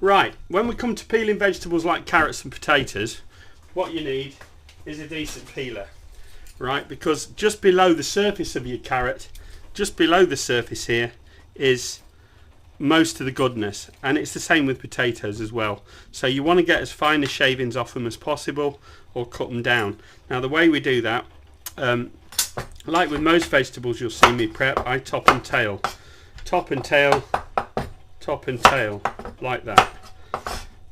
Right, when we come to peeling vegetables like carrots and potatoes, what you need is a decent peeler, right? Because just below the surface of your carrot, just below the surface here, is most of the goodness, and it's the same with potatoes as well. So you want to get as fine as shavings off them as possible, or cut them down. Now the way we do that, like with most vegetables you'll see me prep, I top and tail, top and tail, top and tail, like that.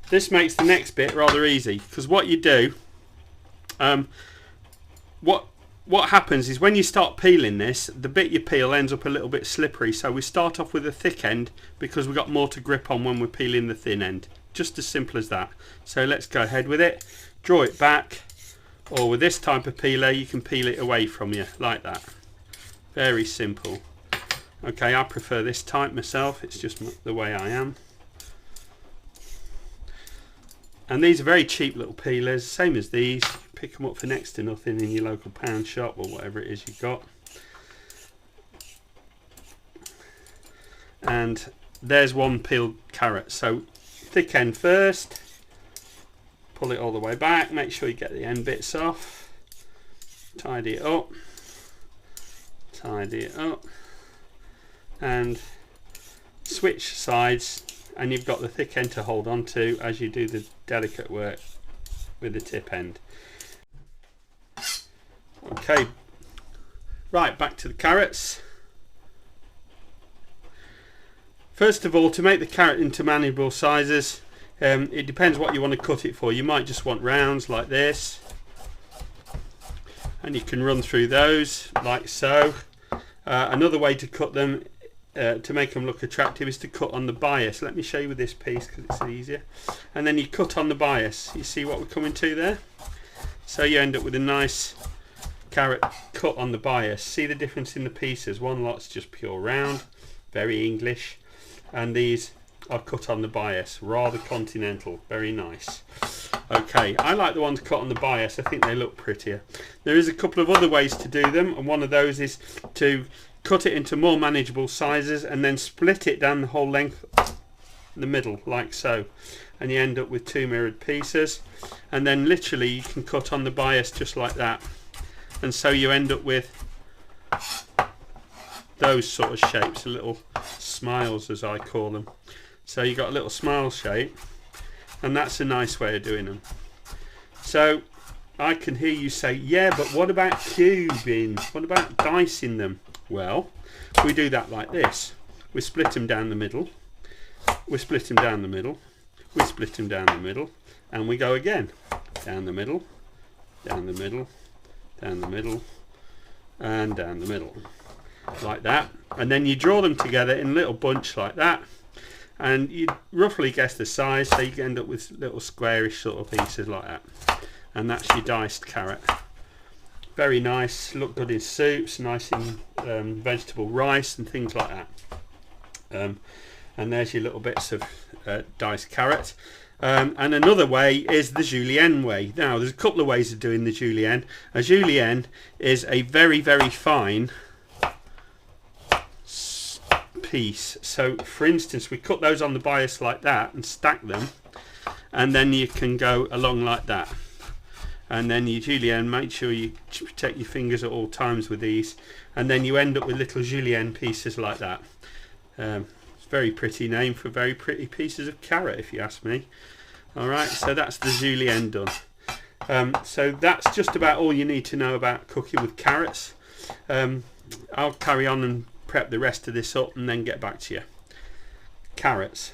This makes the next bit rather easy, because what you do, what happens is when you start peeling this, the bit you peel ends up a little bit slippery, so we start off with a thick end because we've got more to grip on when we're peeling the thin end. Just as simple as that. So let's go ahead with it, draw it back, or with this type of peeler you can peel it away from you, like that. Very simple. Okay, I prefer this type myself, it's just the way I am. And these are very cheap little peelers, same as these. Pick them up for next to nothing in your local pound shop or whatever it is you've got. And there's one peeled carrot. So thick end first, pull it all the way back, make sure you get the end bits off, tidy it up, and switch sides, and you've got the thick end to hold on to as you do the delicate work with the tip end. Okay, right, back to the carrots. First of all, to make the carrot into manageable sizes, it depends what you want to cut it for. You might just want rounds like this, and you can run through those like so. Another way to cut them, to make them look attractive, is to cut on the bias. Let me show you with this piece because it's easier. And then you cut on the bias. You see what we're coming to there? So you end up with a nice carrot cut on the bias. See the difference in the pieces? One lot's just pure round, very English, and these are cut on the bias, rather continental, very nice. Okay, I like the ones cut on the bias, I think they look prettier. There is a couple of other ways to do them, and one of those is to cut it into more manageable sizes and then split it down the whole length, the middle, like so, and you end up with two mirrored pieces. And then literally you can cut on the bias just like that, and so you end up with those sort of shapes, little smiles as I call them. So you got a little smile shape, and that's a nice way of doing them. So I can hear you say, yeah, but what about cubing? What about dicing them? Well, we do that like this. We split them down the middle, we split them down the middle, we split them down the middle, and we go again. Down the middle, down the middle, down the middle, and down the middle, like that. And then you draw them together in a little bunch like that, and you roughly guess the size, so you end up with little squarish sort of pieces like that. And that's your diced carrot. Very nice, look good in soups, nice in vegetable rice and things like that. And there's your little bits of diced carrot. And another way is the julienne way. Now there's a couple of ways of doing the julienne. A julienne is a very, very fine piece. So for instance, we cut those on the bias like that and stack them, and then you can go along like that. And then you julienne, make sure you protect your fingers at all times with these, and then you end up with little julienne pieces like that. It's a very pretty name for very pretty pieces of carrot, if you ask me. Alright, so that's the julienne done. So that's just about all you need to know about cooking with carrots. I'll carry on and prep the rest of this up and then get back to you. Carrots.